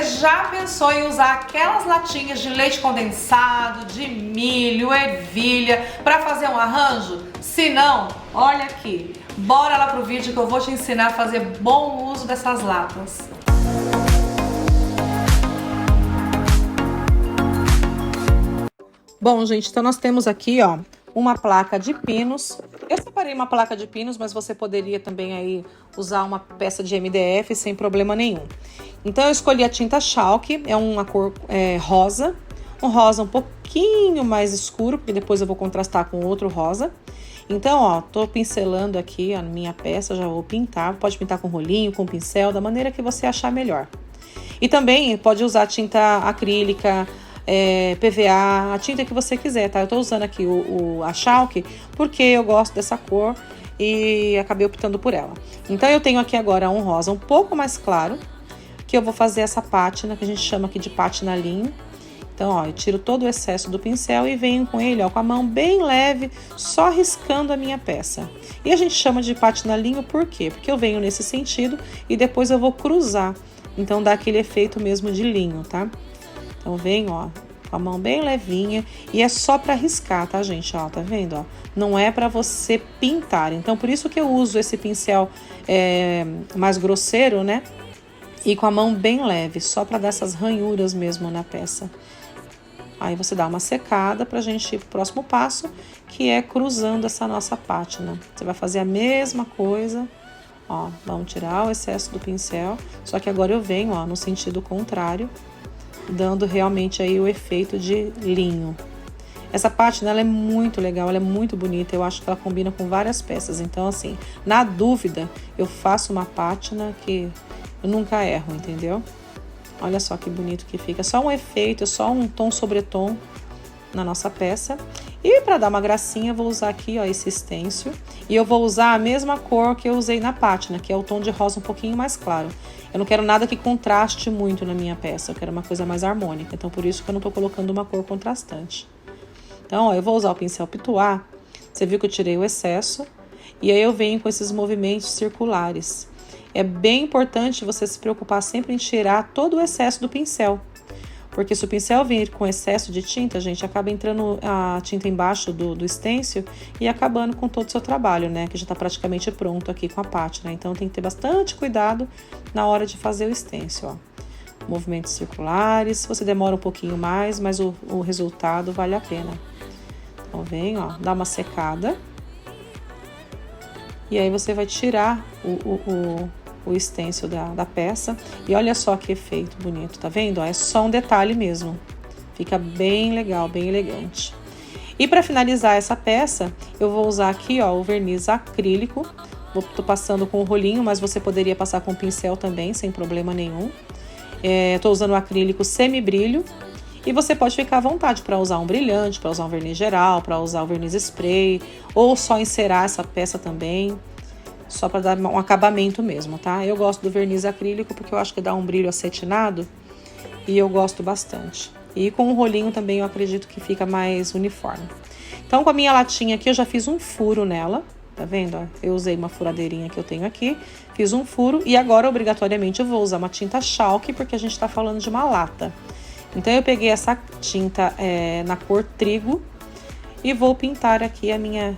Você já pensou em usar aquelas latinhas de leite condensado, de milho, ervilha, para fazer um arranjo? Se não, olha aqui, bora lá pro vídeo que eu vou te ensinar a fazer bom uso dessas latas. Bom, gente, então nós temos aqui, ó, uma placa de pinos. Eu separei uma placa de pinos, mas você poderia também aí usar uma peça de MDF sem problema nenhum. Então eu escolhi a tinta chalk, é uma cor rosa, um rosa um pouquinho mais escuro, porque depois eu vou contrastar com outro rosa. Então, ó, tô pincelando aqui a minha peça, já vou pintar, pode pintar com rolinho, com pincel, da maneira que você achar melhor. E também pode usar tinta acrílica, PVA, a tinta que você quiser, tá? Eu tô usando aqui a chalk porque eu gosto dessa cor e acabei optando por ela. Então eu tenho aqui agora um rosa um pouco mais claro, que eu vou fazer essa pátina, que a gente chama aqui de pátina linho. Então, ó, eu tiro todo o excesso do pincel e venho com ele, ó, com a mão bem leve, só riscando a minha peça. E a gente chama de pátina linho por quê? Porque eu venho nesse sentido e depois eu vou cruzar. Então dá aquele efeito mesmo de linho, tá? Então venho, ó, com a mão bem levinha e é só para riscar, tá, gente? Ó, tá vendo, ó? Não é para você pintar. Então por isso que eu uso esse pincel mais grosseiro, né? E com a mão bem leve, só para dar essas ranhuras mesmo na peça. Aí você dá uma secada pra gente ir pro próximo passo, que é cruzando essa nossa pátina. Você vai fazer a mesma coisa, ó, vamos tirar o excesso do pincel, só que agora eu venho, ó, no sentido contrário, dando realmente aí o efeito de linho. Essa pátina, ela é muito legal, ela é muito bonita, eu acho que ela combina com várias peças. Então, assim, na dúvida, eu faço uma pátina que eu nunca erro, entendeu? Olha só que bonito que fica. Só um efeito, só um tom sobre tom na nossa peça. E para dar uma gracinha, eu vou usar aqui, ó, esse stencil. E eu vou usar a mesma cor que eu usei na pátina, que é o tom de rosa um pouquinho mais claro. Eu não quero nada que contraste muito na minha peça. Eu quero uma coisa mais harmônica. Então, por isso que eu não tô colocando uma cor contrastante. Então, ó, eu vou usar o pincel Pituá. Você viu que eu tirei o excesso. E aí eu venho com esses movimentos circulares. É bem importante você se preocupar sempre em tirar todo o excesso do pincel. Porque se o pincel vir com excesso de tinta, gente, acaba entrando a tinta embaixo do stencil e acabando com todo o seu trabalho, né? Que já tá praticamente pronto aqui com a pátina. Então tem que ter bastante cuidado na hora de fazer o stencil, ó. Movimentos circulares, você demora um pouquinho mais, mas o resultado vale a pena. Então vem, ó, dá uma secada. E aí você vai tirar o stencil da peça. E olha só que efeito bonito, tá vendo? Ó, é só um detalhe mesmo. Fica bem legal, bem elegante. E para finalizar essa peça, eu vou usar aqui, ó, o verniz acrílico. Tô passando com o rolinho, mas você poderia passar com o pincel também, sem problema nenhum. Tô usando o acrílico semi-brilho. E você pode ficar à vontade para usar um brilhante, para usar um verniz geral, para usar o verniz spray, ou só encerar essa peça também, só para dar um acabamento mesmo, tá? Eu gosto do verniz acrílico porque eu acho que dá um brilho acetinado e eu gosto bastante. E com o rolinho também eu acredito que fica mais uniforme. Então com a minha latinha aqui eu já fiz um furo nela, tá vendo? Ó, eu usei uma furadeirinha que eu tenho aqui, fiz um furo e agora obrigatoriamente eu vou usar uma tinta chalk porque a gente tá falando de uma lata. Então eu peguei essa tinta na cor trigo e vou pintar aqui a minha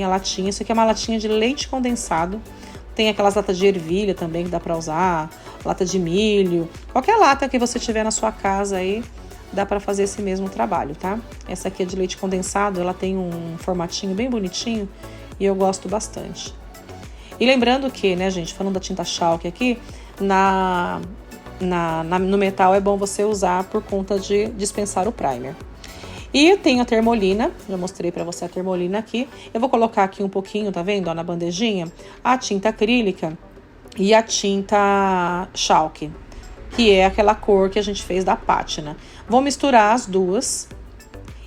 latinha. Isso aqui é uma latinha de leite condensado. Tem aquelas latas de ervilha também que dá para usar, lata de milho, qualquer lata que você tiver na sua casa aí, dá para fazer esse mesmo trabalho, tá? Essa aqui é de leite condensado, ela tem um formatinho bem bonitinho e eu gosto bastante. E lembrando que, né, gente, falando da tinta chalk aqui, no metal é bom você usar por conta de dispensar o primer. E eu tenho a termolina, já mostrei pra você a termolina aqui. Eu vou colocar aqui um pouquinho, tá vendo, ó, na bandejinha, a tinta acrílica e a tinta chalk, que é aquela cor que a gente fez da pátina. Vou misturar as duas.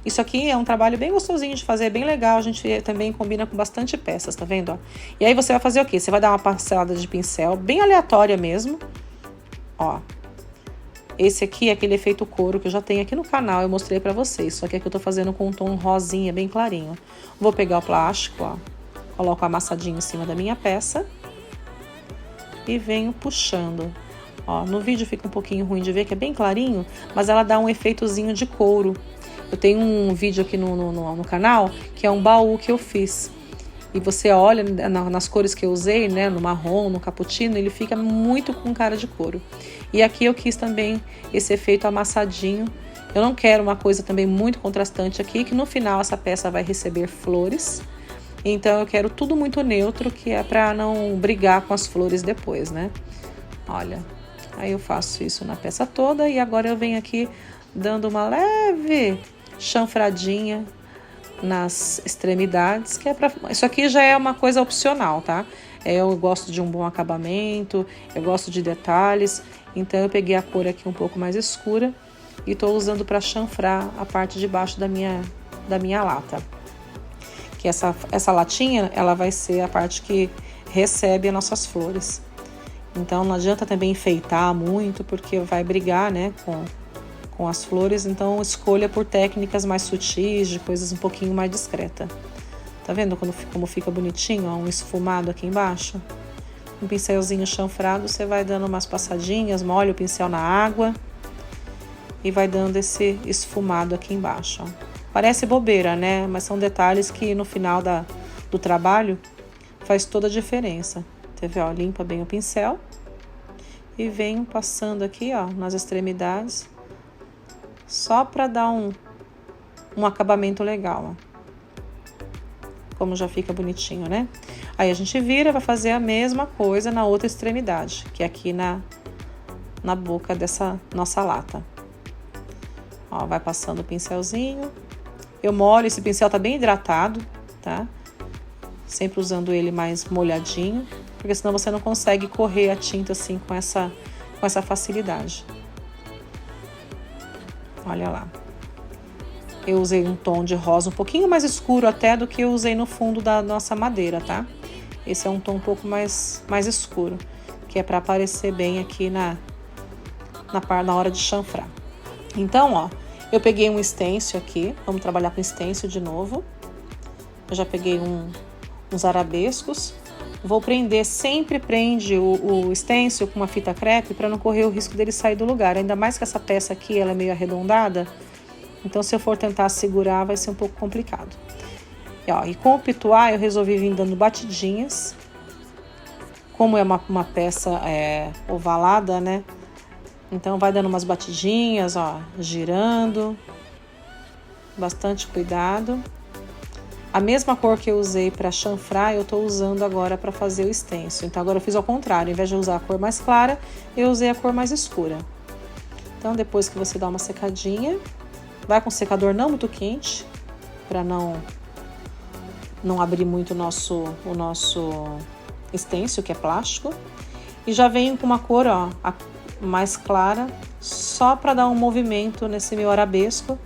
Isso aqui é um trabalho bem gostosinho de fazer, bem legal. A gente também combina com bastante peças, tá vendo, ó? E aí você vai fazer o quê? Você vai dar uma pincelada de pincel, bem aleatória mesmo, ó. Esse aqui é aquele efeito couro que eu já tenho aqui no canal, eu mostrei pra vocês. Só que aqui eu tô fazendo com um tom rosinha, bem clarinho. Vou pegar o plástico, ó. Coloco amassadinho em cima da minha peça. E venho puxando. Ó, no vídeo fica um pouquinho ruim de ver, que é bem clarinho, mas ela dá um efeitozinho de couro. Eu tenho um vídeo aqui no canal, que é um baú que eu fiz. E você olha nas cores que eu usei, né, no marrom, no cappuccino, ele fica muito com cara de couro. E aqui eu quis também esse efeito amassadinho. Eu não quero uma coisa também muito contrastante aqui, que no final essa peça vai receber flores. Então eu quero tudo muito neutro, que é para não brigar com as flores depois, né? Olha, aí eu faço isso na peça toda e agora eu venho aqui dando uma leve chanfradinha nas extremidades, que é para... Isso aqui já é uma coisa opcional, tá? Eu gosto de um bom acabamento, eu gosto de detalhes, então eu peguei a cor aqui um pouco mais escura e tô usando para chanfrar a parte de baixo da minha lata. Que essa latinha, ela vai ser a parte que recebe as nossas flores. Então não adianta também enfeitar muito, porque vai brigar, né, com as flores. Então escolha por técnicas mais sutis, de coisas um pouquinho mais discreta. Tá vendo como fica bonitinho, ó, um esfumado aqui embaixo? Um pincelzinho chanfrado, você vai dando umas passadinhas, molha o pincel na água e vai dando esse esfumado aqui embaixo, ó. Parece bobeira, né? Mas são detalhes que no final do trabalho faz toda a diferença. Você vê, ó, limpa bem o pincel e venho passando aqui, ó, nas extremidades, só para dar um acabamento legal, ó. Como já fica bonitinho, né? Aí a gente vira, vai fazer a mesma coisa na outra extremidade, que é aqui na boca dessa nossa lata. Ó, vai passando o pincelzinho. Eu molho, esse pincel tá bem hidratado, tá? Sempre usando ele mais molhadinho, porque senão você não consegue correr a tinta assim com essa facilidade. Olha lá. Eu usei um tom de rosa um pouquinho mais escuro até do que eu usei no fundo da nossa madeira, tá? Esse é um tom um pouco mais escuro, que é para aparecer bem aqui na hora de chanfrar. Então, ó, eu peguei um stencil aqui, vamos trabalhar com stencil de novo. Eu já peguei uns arabescos. Vou prender, sempre prende o stencil com uma fita crepe para não correr o risco dele sair do lugar. Ainda mais que essa peça aqui, ela é meio arredondada. Então, se eu for tentar segurar, vai ser um pouco complicado. E com o pituá, eu resolvi vir dando batidinhas. Como é uma peça ovalada, né? Então, vai dando umas batidinhas, ó, girando. Bastante cuidado. A mesma cor que eu usei para chanfrar, eu tô usando agora para fazer o stencil. Então, agora eu fiz ao contrário. Ao invés de usar a cor mais clara, eu usei a cor mais escura. Então, depois que você dá uma secadinha, vai com o secador não muito quente, para não abrir muito o nosso stencil, que é plástico. E já venho com uma cor, ó, mais clara, só para dar um movimento nesse meu arabesco,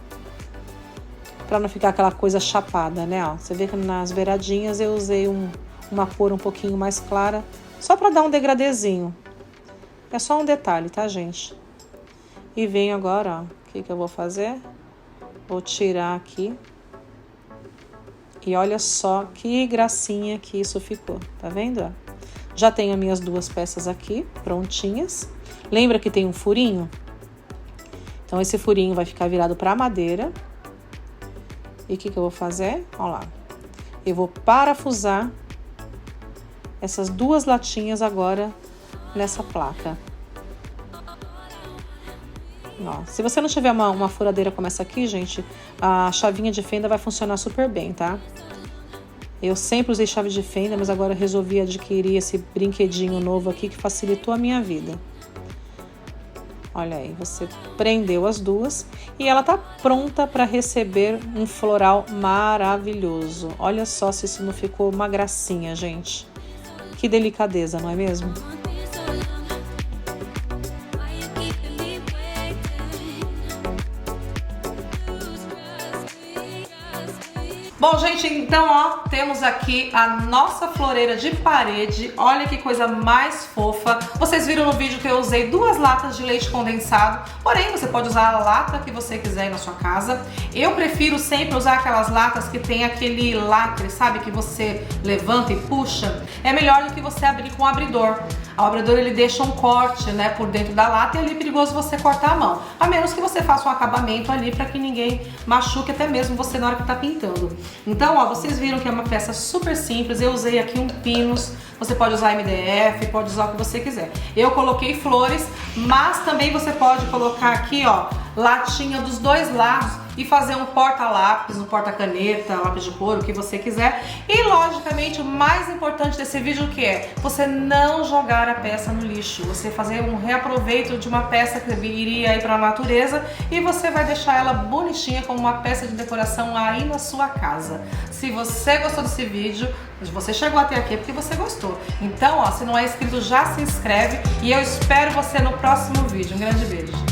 para não ficar aquela coisa chapada, né? Ó, você vê que nas beiradinhas eu usei uma cor um pouquinho mais clara, só para dar um degradezinho. É só um detalhe, tá, gente? E venho agora, ó, o que eu vou fazer? Vou tirar aqui. E olha só que gracinha que isso ficou, tá vendo? Ó? Já tenho as minhas duas peças aqui, prontinhas. Lembra que tem um furinho? Então, esse furinho vai ficar virado para a madeira. E o que eu vou fazer? Olha lá. Eu vou parafusar essas duas latinhas agora nessa placa. Ó, se você não tiver uma furadeira como essa aqui, gente, a chavinha de fenda vai funcionar super bem, tá? Eu sempre usei chave de fenda, mas agora eu resolvi adquirir esse brinquedinho novo aqui que facilitou a minha vida. Olha aí, você prendeu as duas e ela tá pronta para receber um floral maravilhoso. Olha só se isso não ficou uma gracinha, gente. Que delicadeza, não é mesmo? Bom, gente, então, ó, temos aqui a nossa floreira de parede. Olha que coisa mais fofa. Vocês viram no vídeo que eu usei 2 latas de leite condensado. Porém, você pode usar a lata que você quiser aí na sua casa. Eu prefiro sempre usar aquelas latas que tem aquele lacre, sabe? Que você levanta e puxa. É melhor do que você abrir com o abridor. O abridor, ele deixa um corte, né, por dentro da lata e ali é perigoso você cortar a mão. A menos que você faça um acabamento ali para que ninguém machuque, até mesmo você na hora que tá pintando. Então, ó, vocês viram que é uma peça super simples. Eu usei aqui um pinos. Você pode usar MDF, pode usar o que você quiser. Eu coloquei flores, mas também você pode colocar aqui, ó, latinha dos 2 lados e fazer um porta-lápis, um porta-caneta, lápis de cor, o que você quiser. E, logicamente, o mais importante desse vídeo que é você não jogar a peça no lixo. Você fazer um reaproveito de uma peça que iria aí para a natureza e você vai deixar ela bonitinha como uma peça de decoração aí na sua casa. Se você gostou desse vídeo, você chegou até aqui porque você gostou. Então, ó, se não é inscrito, já se inscreve e eu espero você no próximo vídeo. Um grande beijo.